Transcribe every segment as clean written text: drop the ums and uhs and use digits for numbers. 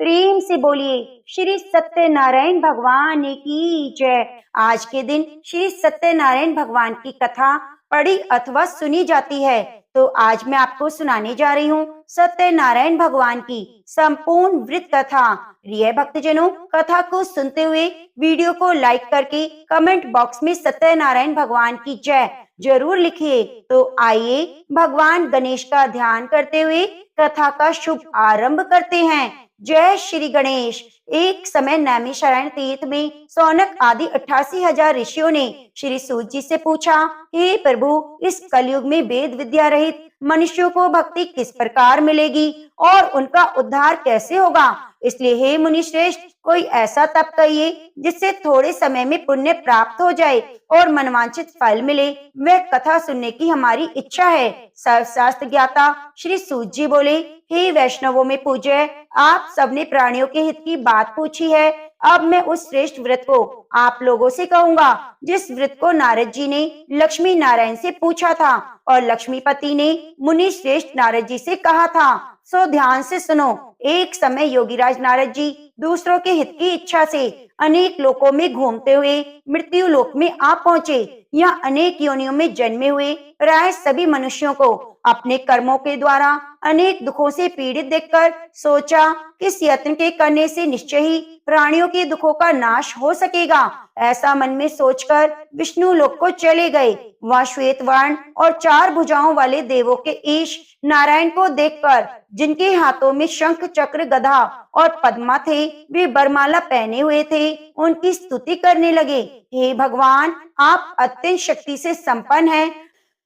प्रेम से बोलिए श्री सत्यनारायण भगवान की जय। आज के दिन श्री सत्यनारायण भगवान की कथा पढ़ी अथवा सुनी जाती है, तो आज मैं आपको सुनाने जा रही हूँ सत्यनारायण भगवान की संपूर्ण वृत्त कथा। प्रिय भक्तजनों, कथा को सुनते हुए वीडियो को लाइक करके कमेंट बॉक्स में सत्यनारायण भगवान की जय जरूर लिखिए। तो आइए भगवान गणेश का ध्यान करते हुए कथा का शुभ आरंभ करते हैं। जय श्री गणेश। एक समय नैमिषारण्य तीर्थ में सौनक आदि 88,000 ऋषियों ने श्री सूत जी से पूछा, हे प्रभु, इस कलयुग में वेद विद्या रहित मनुष्यों को भक्ति किस प्रकार मिलेगी और उनका उद्धार कैसे होगा? इसलिए हे मुनि श्रेष्ठ, कोई ऐसा तप कहिए जिससे थोड़े समय में पुण्य प्राप्त हो जाए और मनवांछित फल मिले। वह कथा सुनने की हमारी इच्छा है। सर्वशास्त्र ज्ञाता श्री सूत जी बोले, हे वैष्णवों में पूज्य, आप सबने प्राणियों के हित की बात पूछी है। अब मैं उस श्रेष्ठ व्रत को आप लोगों से कहूंगा जिस व्रत को नारद जी ने लक्ष्मी नारायण से पूछा था और लक्ष्मीपति ने मुनि श्रेष्ठ नारद जी से कहा था। सो ध्यान से सुनो। एक समय योगीराज नारद जी दूसरों के हित की इच्छा से अनेक लोकों में घूमते हुए मृत्यु लोक में आ पहुंचे। यहाँ अनेक योनियों में जन्मे हुए प्राय सभी मनुष्यों को अपने कर्मों के द्वारा अनेक दुखों से पीड़ित देखकर सोचा कि इस यत्न के करने से निश्चय ही प्राणियों के दुखों का नाश हो सकेगा। ऐसा मन में सोचकर विष्णु लोक को चले गए। वह श्वेत वर्ण और 4 भुजाओं वाले देवों के ईश नारायण को देखकर, जिनके हाथों में शंख चक्र गदा और पद्मा थे, वे बरमाला पहने हुए थे, उनकी स्तुति करने लगे। हे भगवान, आप अत्यंत शक्ति से संपन्न हैं।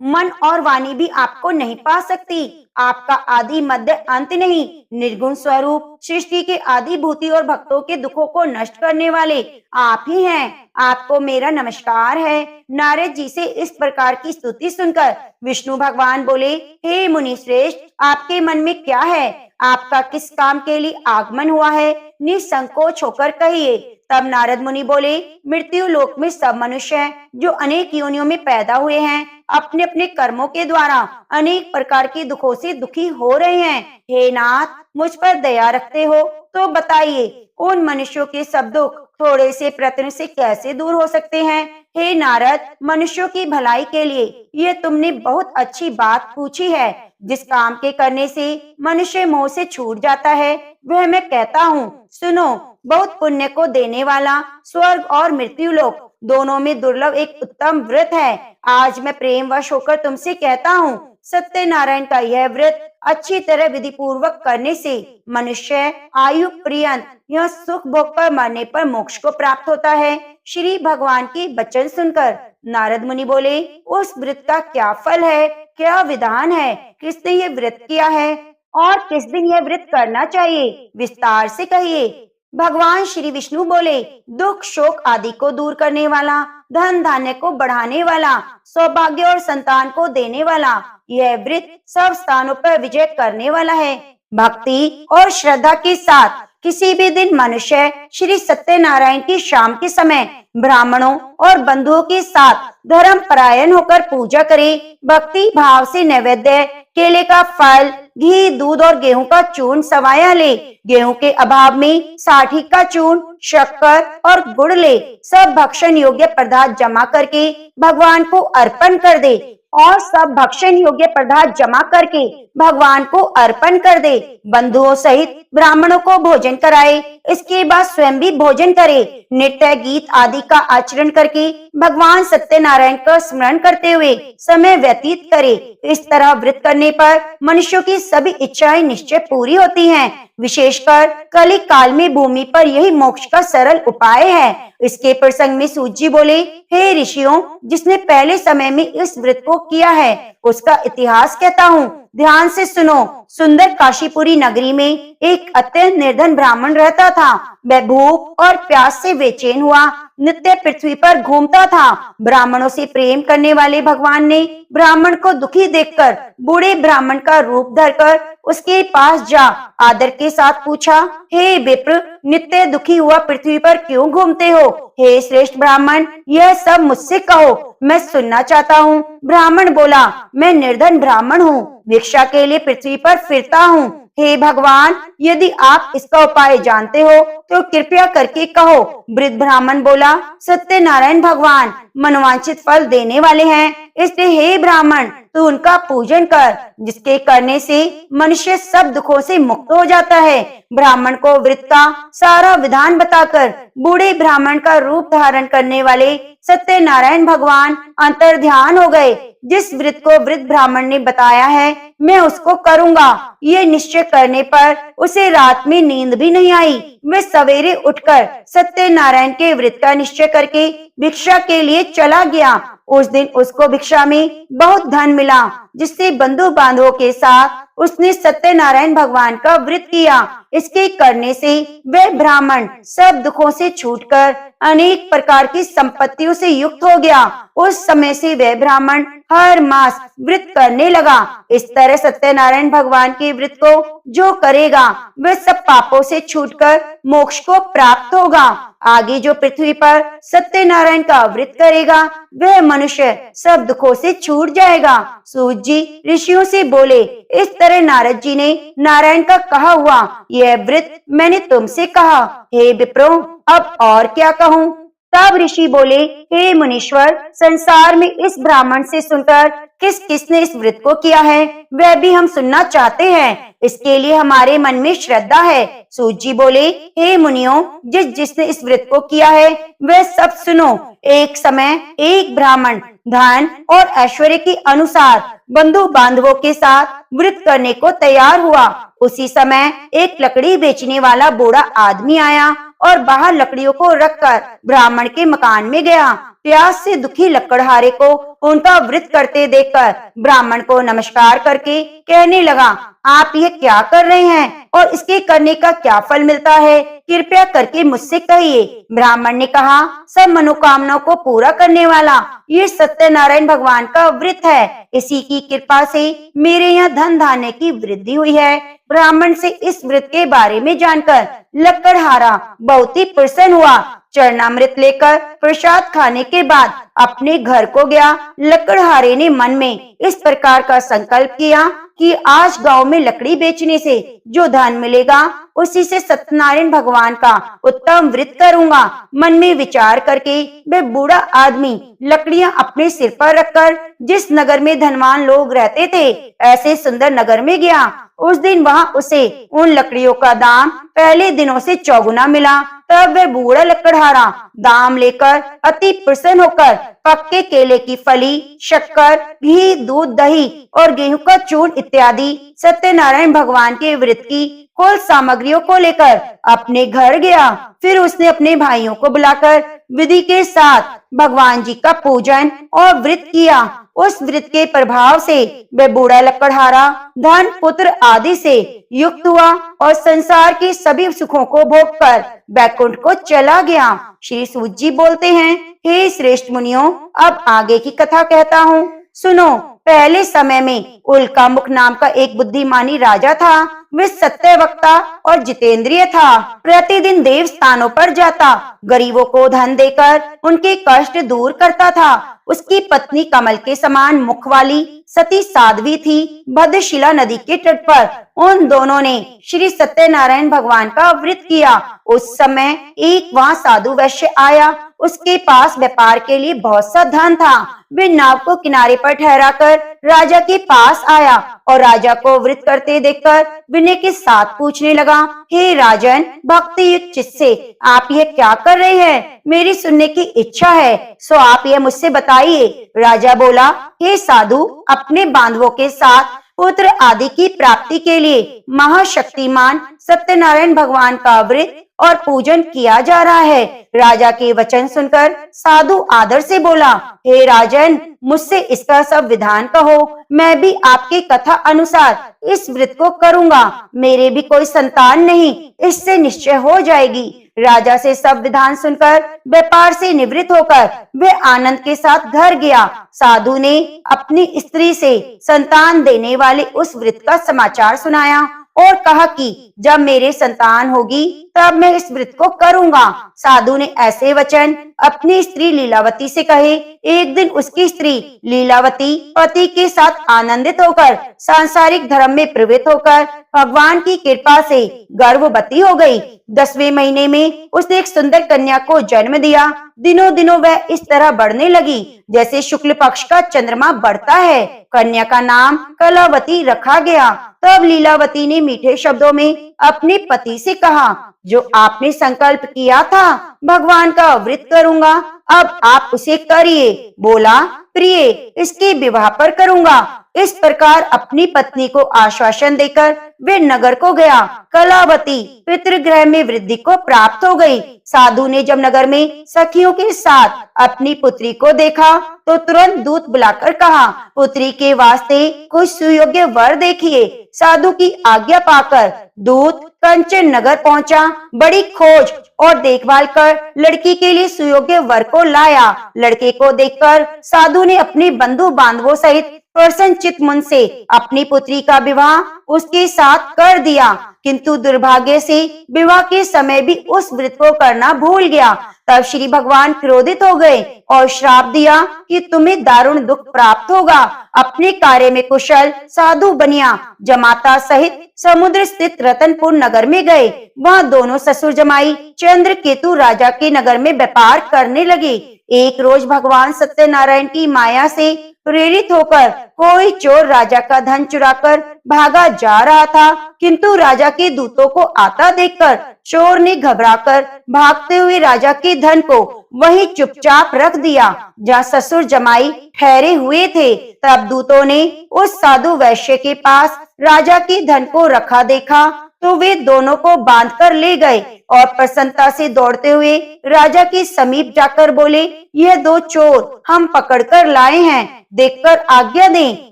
मन और वाणी भी आपको नहीं पा सकती। आपका आदि मध्य अंत नहीं। निर्गुण स्वरूप सृष्टि के आदि भूति और भक्तों के दुखों को नष्ट करने वाले आप ही हैं। आपको मेरा नमस्कार है। नारद जी से इस प्रकार की स्तुति सुनकर विष्णु भगवान बोले, हे मुनि श्रेष्ठ, आपके मन में क्या है? आपका किस काम के लिए आगमन हुआ है? निसंकोच होकर कहिए। तब नारद मुनि बोले, मृत्यु लोक में सब मनुष्य जो अनेक योनियों में पैदा हुए हैं, अपने अपने कर्मों के द्वारा अनेक प्रकार के दुखों से दुखी हो रहे हैं। हे नाथ, मुझ पर दया रखते हो तो बताइए, उन मनुष्यों के सब दुख थोड़े से प्रयत्न से कैसे दूर हो सकते हैं? हे नारद, मनुष्यों की भलाई के लिए ये तुमने बहुत अच्छी बात पूछी है। जिस काम के करने से मनुष्य मोह से छूट जाता है, वह मैं कहता हूँ। सुनो, बहुत पुण्य को देने वाला स्वर्ग और मृत्यु लोक दोनों में दुर्लभ एक उत्तम व्रत है। आज मैं प्रेम वश होकर तुमसे कहता हूँ, सत्यनारायण का यह व्रत अच्छी तरह विधि पूर्वक करने से मनुष्य आयु पर्यंत यह सुख भोग पर मरने पर मोक्ष को प्राप्त होता है। श्री भगवान के वचन सुनकर नारद मुनि बोले, उस व्रत का क्या फल है, क्या विधान है, किसने ये व्रत किया है और किस दिन यह व्रत करना चाहिए? विस्तार से कहिए। भगवान श्री विष्णु बोले, दुख शोक आदि को दूर करने वाला, धन धान्य को बढ़ाने वाला, सौभाग्य और संतान को देने वाला, यह व्रत सब स्थानों पर विजय करने वाला है। भक्ति और श्रद्धा के साथ किसी भी दिन मनुष्य श्री सत्यनारायण की शाम के समय ब्राह्मणों और बंधुओं के साथ धर्म परायण होकर पूजा करे। भक्ति भाव से नैवेद्य, केले का फल, घी, दूध और गेहूं का चूर्ण सवाया ले। गेहूं के अभाव में साठी का चूर्ण, शक्कर और गुड़ ले। सब भक्षण योग्य पदार्थ जमा करके भगवान को अर्पण कर दे और सब भक्षण योग्य पदार्थ जमा करके भगवान को अर्पण कर दे। बंधुओं सहित ब्राह्मणों को भोजन कराए। इसके बाद स्वयं भी भोजन करे। नृत्य गीत आदि का आचरण करके भगवान सत्यनारायण का स्मरण करते हुए समय व्यतीत करे। इस तरह व्रत करने पर मनुष्यों की सभी इच्छाएं निश्चय पूरी होती हैं। विशेषकर कली काल में भूमि पर यही मोक्ष का सरल उपाय है। इसके प्रसंग में सूत जी बोले, हे ऋषियों, जिसने पहले समय में इस व्रत को किया है उसका इतिहास कहता हूँ। ध्यान से सुनो। सुंदर काशीपुरी नगरी में एक अत्यंत निर्धन ब्राह्मण रहता था। वह भूख और प्यास से बेचैन हुआ नित्य पृथ्वी पर घूमता था। ब्राह्मणों से प्रेम करने वाले भगवान ने ब्राह्मण को दुखी देखकर बूढ़े ब्राह्मण का रूप धरकर उसके पास जा आदर के साथ पूछा, हे विप्र, नित्य दुखी हुआ पृथ्वी पर क्यों घूमते हो? हे श्रेष्ठ ब्राह्मण, यह सब मुझसे कहो, मैं सुनना चाहता हूँ। ब्राह्मण बोला, मैं निर्धन ब्राह्मण हूँ, भिक्षा के लिए पृथ्वी पर फिरता हूँ। हे भगवान, यदि आप इसका उपाय जानते हो तो कृपया करके कहो। वृद्ध ब्राह्मण बोला, सत्यनारायण भगवान मनोवांछित फल देने वाले हैं, इसलिए हे ब्राह्मण तू उनका पूजन कर, जिसके करने से मनुष्य सब दुखों से मुक्त हो जाता है। ब्राह्मण को वृद्ध का सारा विधान बताकर बूढ़े ब्राह्मण का रूप धारण करने वाले सत्यनारायण भगवान अंतर ध्यान हो गए। जिस वृद्ध को वृद्ध ब्राह्मण ने बताया है मैं उसको करूंगा, ये निश्चय करने पर उसे रात में नींद भी नहीं आई। वह सवेरे उठकर सत्यनारायण के व्रत का निश्चय करके भिक्षा के लिए चला गया। उस दिन उसको भिक्षा में बहुत धन मिला, जिससे बंधु बांधवों के साथ उसने सत्यनारायण भगवान का व्रत किया। इसके करने से वह ब्राह्मण सब दुखों से छूटकर अनेक प्रकार की संपत्तियों से युक्त हो गया। उस समय से वह ब्राह्मण हर मास व्रत करने लगा। इस तरह सत्यनारायण भगवान के व्रत को जो करेगा वह सब पापों से छूटकर मोक्ष को प्राप्त होगा। आगे जो पृथ्वी पर सत्यनारायण का व्रत करेगा वह मनुष्य सब दुखों से छूट जाएगा। सूत जी ऋषियों से बोले, इस तरह नारद जी ने नारायण का कहा हुआ यह व्रत मैंने तुमसे कहा। हे विप्रो, अब और क्या कहूँ। तब ऋषि बोले, हे मुनीश्वर, संसार में इस ब्राह्मण से सुनकर किस किसने इस व्रत को किया है वह भी हम सुनना चाहते हैं, इसके लिए हमारे मन में श्रद्धा है। सूत जी बोले, हे मुनियों, जिस जिसने इस व्रत को किया है वह सब सुनो। एक समय एक ब्राह्मण धन और ऐश्वर्य के अनुसार बंधु बांधवों के साथ व्रत करने को तैयार हुआ। उसी समय एक लकड़ी बेचने वाला बूढ़ा आदमी आया और बाहर लकड़ियों को रखकर ब्राह्मण के मकान में गया। प्यास से दुखी लकड़हारे को उनका व्रत करते देखकर ब्राह्मण को नमस्कार करके कहने लगा, आप ये क्या कर रहे हैं और इसके करने का क्या फल मिलता है, कृपया करके मुझसे कहिए। ब्राह्मण ने कहा, सब मनोकामनाओं को पूरा करने वाला ये सत्यनारायण भगवान का व्रत है, इसी की कृपा से मेरे यहाँ धन धान्य की वृद्धि हुई है। ब्राह्मण से इस व्रत के बारे में जानकर लकड़हारा बहुत ही प्रसन्न हुआ। चरणामृत लेकर प्रसाद खाने के बाद अपने घर को गया। लकड़हारे ने मन में इस प्रकार का संकल्प किया कि आज गांव में लकड़ी बेचने से जो धन मिलेगा उसी से सत्यनारायण भगवान का उत्तम व्रत करूंगा। मन में विचार करके वह बूढ़ा आदमी लकड़ियां अपने सिर पर रखकर जिस नगर में धनवान लोग रहते थे ऐसे सुंदर नगर में गया। उस दिन वहां उसे उन लकड़ियों का दाम पहले दिनों से चौगुना मिला। तब वह बूढ़ा लकड़हारा दाम लेकर अति प्रसन्न होकर पक्के केले की फली, शक्कर, घी, दूध, दही और गेहूं का चूर्ण इत्यादि सत्यनारायण भगवान के व्रत की कुल सामग्रियों को लेकर अपने घर गया। फिर उसने अपने भाइयों को बुलाकर विधि के साथ भगवान जी का पूजन और व्रत किया। उस व्रत के प्रभाव से वह बूढ़ा लकड़हारा धन, पुत्र आदि से युक्त हुआ और संसार के सभी सुखों को भोग कर बैकुंठ को चला गया। श्री सूत जी बोलते हैं, हे श्रेष्ठ मुनियों, अब आगे की कथा कहता हूँ, सुनो। पहले समय में उल्का मुख नाम का एक बुद्धिमानी राजा था। वह सत्यवक्ता और जितेंद्रिय था। प्रतिदिन देव स्थानों पर जाता, गरीबों को धन देकर उनके कष्ट दूर करता था। उसकी पत्नी कमल के समान मुख वाली सती साध्वी थी। भद्रशिला नदी के तट पर उन दोनों ने श्री सत्यनारायण भगवान का व्रत किया। उस समय एक वहां साधु वैश्य आया। उसके पास व्यापार के लिए बहुत सा धन था। वे नाव को किनारे पर ठहराकर राजा के पास आया और राजा को व्रत करते देखकर विनय के साथ पूछने लगा, हे राजन, भक्ति युक्त चित्त से आप यह क्या कर रहे हैं? मेरी सुनने की इच्छा है, सो आप यह मुझसे बताइए। राजा बोला, हे साधु, अपने बांधवों के साथ पुत्र आदि की प्राप्ति के लिए महाशक्तिमान सत्यनारायण भगवान का व्रत और पूजन किया जा रहा है। राजा के वचन सुनकर साधु आदर से बोला, हे राजन, मुझसे इसका सब विधान कहो, मैं भी आपकी कथा अनुसार इस व्रत को करूंगा। मेरे भी कोई संतान नहीं, इससे निश्चय हो जाएगी। राजा से सब विधान सुनकर व्यापार से निवृत्त होकर वह आनंद के साथ घर गया। साधु ने अपनी स्त्री से संतान देने वाले उस व्रत का समाचार सुनाया और कहा कि जब मेरे संतान होगी तब मैं इस व्रत को करूंगा। साधु ने ऐसे वचन अपनी स्त्री लीलावती से कहे। एक दिन उसकी स्त्री लीलावती पति के साथ आनंदित होकर सांसारिक धर्म में प्रवृत्त होकर भगवान की कृपा से गर्भवती हो गई। 10वें महीने में उसने एक सुंदर कन्या को जन्म दिया। दिनों दिनों वह इस तरह बढ़ने लगी जैसे शुक्ल पक्ष का चंद्रमा बढ़ता है। कन्या का नाम कलावती रखा गया। तब लीलावती ने मीठे शब्दों में अपने पति से कहा, जो आपने संकल्प किया था भगवान का व्रत करूंगा, अब आप उसे करिए। बोला, प्रिय, इसके विवाह पर करूंगा। इस प्रकार अपनी पत्नी को आश्वासन देकर वे नगर को गया। कलावती पितृगृह में वृद्धि को प्राप्त हो गई। साधु ने जब नगर में सखियों के साथ अपनी पुत्री को देखा तो तुरंत दूत बुलाकर कहा, पुत्री के वास्ते कुछ सुयोग्य वर देखिए। साधु की आज्ञा पाकर दूत कंचन नगर पहुंचा। बड़ी खोज और देखभाल कर लड़की के लिए सुयोग्य वर को लाया। लड़के को देखकर साधु ने अपने बंधु बांधवों सहित प्रसन्नचित्त मन से अपनी पुत्री का विवाह उसके साथ कर दिया। किंतु दुर्भाग्य से विवाह के समय भी उस व्रत को करना भूल गया। तब श्री भगवान क्रोधित हो गए और श्राप दिया कि तुम्हें दारुण दुख प्राप्त होगा। अपने कार्य में कुशल साधु बनिया जमाता सहित समुद्र स्थित रतनपुर नगर में गए। वहां दोनों ससुर जमाई चंद्रकेतु राजा के नगर में व्यापार करने लगे। एक रोज भगवान सत्यनारायण की माया से प्रेरित होकर कोई चोर राजा का धन चुराकर भागा जा रहा था, किंतु राजा के दूतों को आता देखकर चोर ने घबराकर भागते हुए राजा के धन को वहीं चुपचाप रख दिया जहाँ ससुर जमाई ठहरे हुए थे। तब दूतों ने उस साधु वैश्य के पास राजा के धन को रखा देखा तो वे दोनों को बांधकर ले गए और प्रसन्नता से दौड़ते हुए राजा के समीप जाकर बोले, यह दो चोर हम पकड़कर लाए हैं, देखकर आज्ञा दें।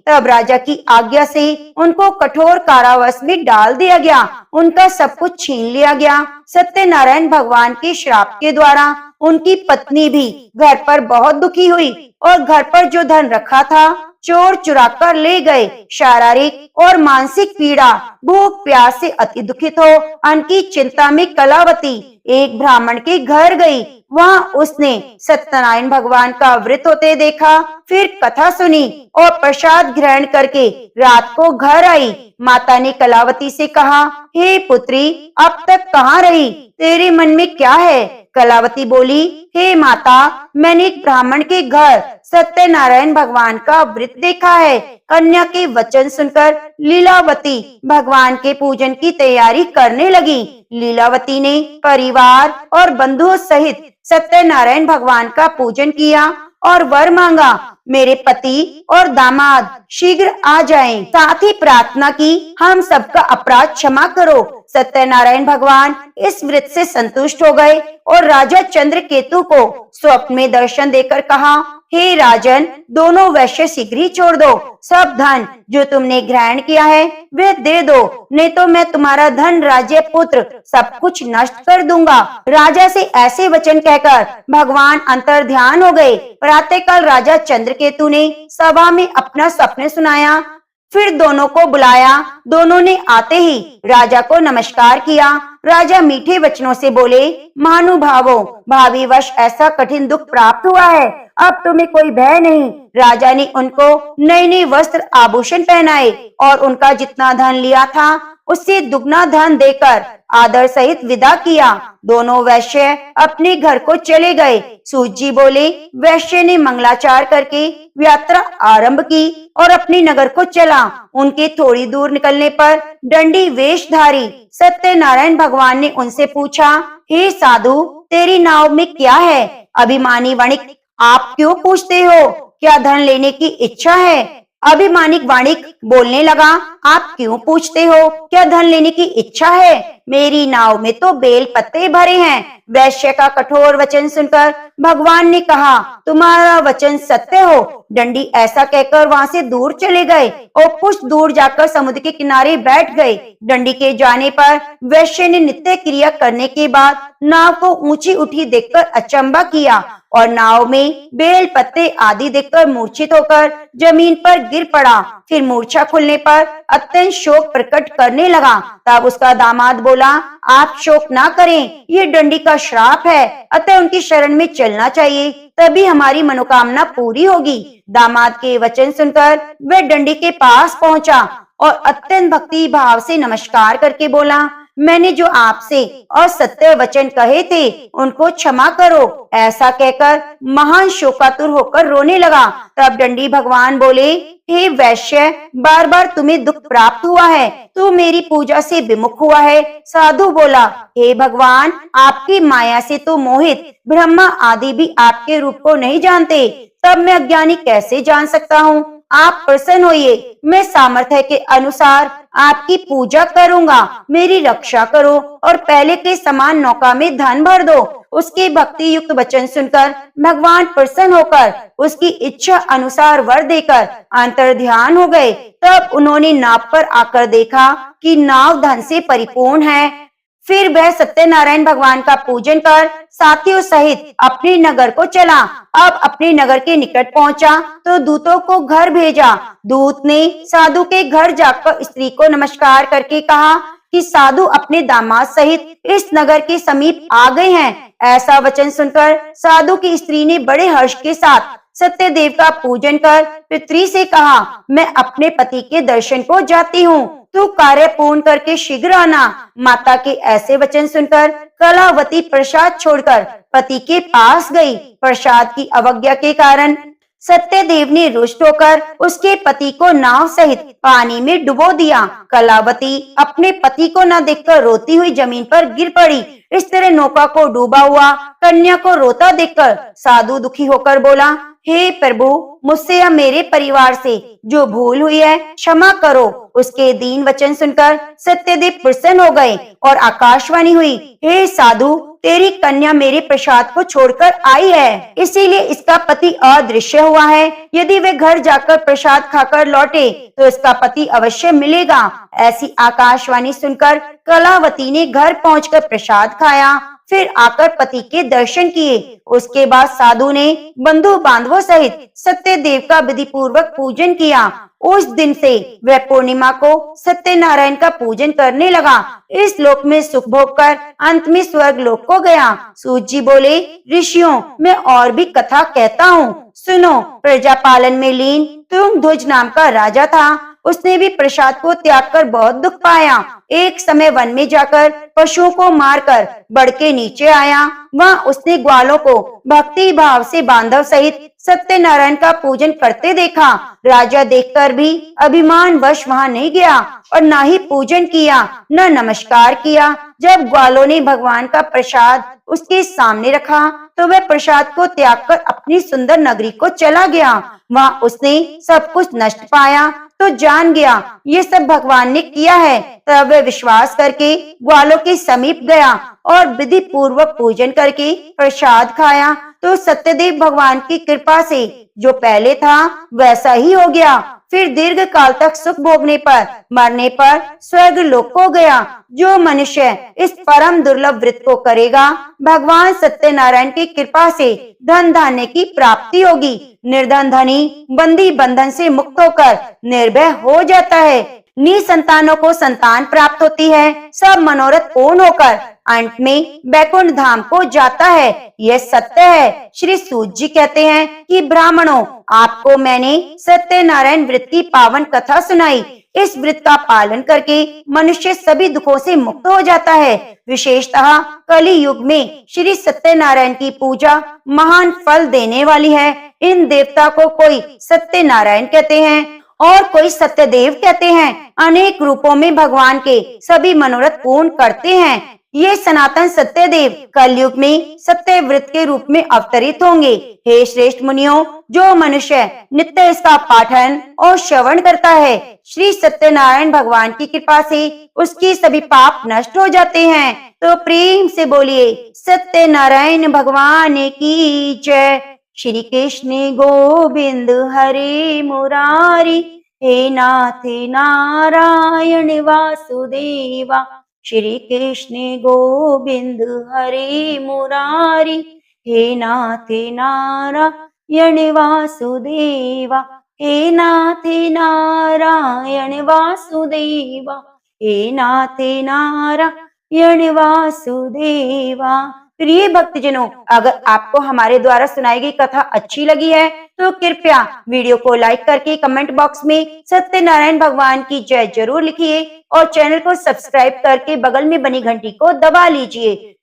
तब राजा की आज्ञा से उनको कठोर कारावास में डाल दिया गया। उनका सब कुछ छीन लिया गया। सत्यनारायण भगवान के श्राप के द्वारा उनकी पत्नी भी घर पर बहुत दुखी हुई और घर पर जो धन रखा था चोर चुरा कर ले गए। शारीरिक और मानसिक पीड़ा, भूख प्यास से अति दुखित हो अन्न की चिंता में कलावती एक ब्राह्मण के घर गई। वहां उसने सत्यनारायण भगवान का व्रत होते देखा। फिर कथा सुनी और प्रसाद ग्रहण करके रात को घर आई। माता ने कलावती से कहा, हे पुत्री, अब तक कहाँ रही? तेरे मन में क्या है? कलावती बोली, हे माता, मैंने एक ब्राह्मण के घर सत्यनारायण भगवान का व्रत देखा है। कन्या के वचन सुनकर लीलावती भगवान के पूजन की तैयारी करने लगी। लीलावती ने परिवार और बंधुओं सहित सत्यनारायण भगवान का पूजन किया और वर मांगा, मेरे पति और दामाद शीघ्र आ जाएं। साथ ही प्रार्थना की, हम सबका अपराध क्षमा करो। सत्यनारायण भगवान इस व्रत से संतुष्ट हो गए और राजा चंद्रकेतु को स्वप्न में दर्शन देकर कहा, हे राजन, दोनों वैश्य शीघ्र ही छोड़ दो। सब धन जो तुमने ग्रहण किया है वह दे दो, नहीं तो मैं तुम्हारा धन, राज्य, पुत्र सब कुछ नष्ट कर दूंगा। राजा से ऐसे वचन कहकर भगवान अंतर ध्यान हो गए। प्रातःकाल राजा चंद्रकेतु ने सभा में अपना स्वप्न सुनाया। फिर दोनों को बुलाया। दोनों ने आते ही राजा को नमस्कार किया। राजा मीठे वचनों से बोले, महानुभावों, भावी वर्ष ऐसा कठिन दुख प्राप्त हुआ है, अब तुम्हें कोई भय नहीं। राजा ने उनको नए नए वस्त्र आभूषण पहनाए और उनका जितना धन लिया था उससे दुगना धन देकर आदर सहित विदा किया। दोनों वैश्य अपने घर को चले गए। सूत जी बोले, वैश्य ने मंगलाचार करके यात्रा आरंभ की और अपने नगर को चला। उनके थोड़ी दूर निकलने पर दंडी वेशधारी सत्यनारायण भगवान ने उनसे पूछा, हे साधु, तेरी नाव में क्या है? अभिमानी वणिक, आप क्यों पूछते हो? क्या धन लेने की इच्छा है? अभिमानिक वाणिक बोलने लगा, आप क्यों पूछते हो? क्या धन लेने की इच्छा है? मेरी नाव में तो बेल पत्ते भरे हैं। वैश्य का कठोर वचन सुनकर भगवान ने कहा, तुम्हारा वचन सत्य हो। दंडी ऐसा कहकर वहां से दूर चले गए और कुछ दूर जाकर समुद्र के किनारे बैठ गए। दंडी के जाने पर वैश्य ने नित्य क्रिया करने के बाद नाव को ऊंची उठी देखकर अचंभा किया और नाव में बेल पत्ते आदि देखकर मूर्छित होकर जमीन पर गिर पड़ा। फिर मूर्छा खुलने पर अत्यंत शोक प्रकट करने लगा। तब उसका दामाद बोला, आप शोक ना करें, ये डंडी का श्राप है, अतः उनकी शरण में चलना चाहिए, तभी हमारी मनोकामना पूरी होगी। दामाद के वचन सुनकर वह डंडी के पास पहुंचा और अत्यंत भक्ति भाव से नमस्कार करके बोला, मैंने जो आपसे असत्य वचन कहे थे उनको क्षमा करो। ऐसा कहकर महान शोकातुर होकर रोने लगा। तब डंडी भगवान बोले, हे वैश्य, बार बार तुम्हें दुख प्राप्त हुआ है, तू मेरी पूजा से विमुख हुआ है। साधु बोला, हे भगवान, आपकी माया से तो मोहित ब्रह्मा आदि भी आपके रूप को नहीं जानते, तब मैं अज्ञानी कैसे जान सकता हूँ। आप प्रसन्न होइए, मैं सामर्थ्य के अनुसार आपकी पूजा करूंगा, मेरी रक्षा करो और पहले के समान नौका में धन भर दो। उसके भक्ति युक्त वचन सुनकर भगवान प्रसन्न होकर उसकी इच्छा अनुसार वर देकर अंतर ध्यान हो गए। तब उन्होंने नाव पर आकर देखा कि नाव धन से परिपूर्ण है। फिर वह सत्यनारायण भगवान का पूजन कर साथियों सहित अपने नगर को चला। अब अपने नगर के निकट पहुंचा तो दूतों को घर भेजा। दूत ने साधु के घर जाकर स्त्री को नमस्कार करके कहा कि साधु अपने दामाद सहित इस नगर के समीप आ गए हैं। ऐसा वचन सुनकर साधु की स्त्री ने बड़े हर्ष के साथ सत्यदेव का पूजन कर पितरी से कहा, मैं अपने पति के दर्शन को जाती हूँ, तू कार्य पूर्ण करके शीघ्र आना। माता के ऐसे वचन सुनकर कलावती प्रसाद छोड़कर पति के पास गई। प्रसाद की अवज्ञा के कारण सत्यदेव ने रुष्ट होकर उसके पति को नाव सहित पानी में डुबो दिया। कलावती अपने पति को न देखकर रोती हुई जमीन पर गिर पड़ी। इस तरह नौका को डूबा हुआ कन्या को रोता देखकर साधु दुखी होकर बोला, हे प्रभु, मुझसे या मेरे परिवार से जो भूल हुई है क्षमा करो। उसके दीन वचन सुनकर सत्यदेव प्रसन्न हो गए और आकाशवाणी हुई, हे साधु, तेरी कन्या मेरे प्रसाद को छोड़कर आई है, इसीलिए इसका पति अदृश्य हुआ है। यदि वे घर जाकर प्रसाद खाकर लौटे तो इसका पति अवश्य मिलेगा। ऐसी आकाशवाणी सुनकर कलावती ने घर पहुंचकर प्रसाद खाया, फिर आकर पति के दर्शन किए। उसके बाद साधु ने बंधु बांधवों सहित सत्यदेव का विधि पूर्वक पूजन किया। उस दिन से वह पूर्णिमा को सत्यनारायण का पूजन करने लगा। इस लोक में सुख भोग कर अंत में स्वर्ग लोक को गया। सूत जी बोले, ऋषियों, मैं और भी कथा कहता हूँ, सुनो। प्रजा पालन में लीन तुंगध्वज नाम का राजा था। उसने भी प्रसाद को त्याग कर बहुत दुख पाया। एक समय वन में जाकर पशुओं को मारकर बढ़ के नीचे आया। वहां उसने ग्वालों को भक्ति भाव से बांधव सहित सत्यनारायण का पूजन करते देखा। राजा देखकर भी अभिमान वश वहां नहीं गया और न ही पूजन किया, न नमस्कार किया। जब ग्वालों ने भगवान का प्रसाद उसके सामने रखा तो वह प्रसाद को त्याग कर अपनी सुंदर नगरी को चला गया। वहां उसने सब कुछ नष्ट पाया तो जान गया ये सब भगवान ने किया है। तब वह विश्वास करके ग्वालों के समीप गया और विधि पूर्वक पूजन करके प्रसाद खाया तो सत्यदेव भगवान की कृपा से जो पहले था वैसा ही हो गया। फिर दीर्घ काल तक सुख भोगने पर मरने पर स्वर्ग लोक को गया। जो मनुष्य इस परम दुर्लभ व्रत को करेगा, भगवान सत्यनारायण की कृपा से धन धान्य की प्राप्ति होगी। निर्धन धनी बंदी बंधन से मुक्त होकर निर्भय हो जाता है। निसंतानों को संतान प्राप्त होती है। सब मनोरथ पूर्ण होकर अंत में बैकुंठ धाम को जाता है। यह सत्य है। श्री सूत जी कहते हैं कि ब्राह्मणों, आपको मैंने सत्यनारायण व्रत की पावन कथा सुनाई। इस व्रत का पालन करके मनुष्य सभी दुखों से मुक्त हो जाता है। विशेषतः कलि युग में श्री सत्यनारायण की पूजा महान फल देने वाली है। इन देवता को कोई सत्यनारायण कहते हैं और कोई सत्यदेव कहते हैं। अनेक रूपों में भगवान के सभी मनोरथ पूर्ण करते हैं। ये सनातन सत्यदेव कलयुग में सत्य व्रत के रूप में अवतरित होंगे। हे श्रेष्ठ मुनियों, जो मनुष्य नित्य इसका पाठन और श्रवण करता है, श्री सत्यनारायण भगवान की कृपा से उसकी सभी पाप नष्ट हो जाते हैं। तो प्रेम से बोलिए, सत्यनारायण भगवान की जय। श्री कृष्ण गोविंद हरे मुरारी, हे नाथ नारायण वासुदेवा। श्री कृष्ण गोविंद हरे मुरारी, हे नाथ नारायण वासुदेवा, हे नाथ नारायण वासुदेवा, हे नाथ नारायण वासुदेवा। प्रिय भक्तजनों, अगर आपको हमारे द्वारा सुनाई गई कथा अच्छी लगी है तो कृपया वीडियो को लाइक करके कमेंट बॉक्स में सत्यनारायण भगवान की जय जरूर लिखिए और चैनल को सब्सक्राइब करके बगल में बनी घंटी को दबा लीजिए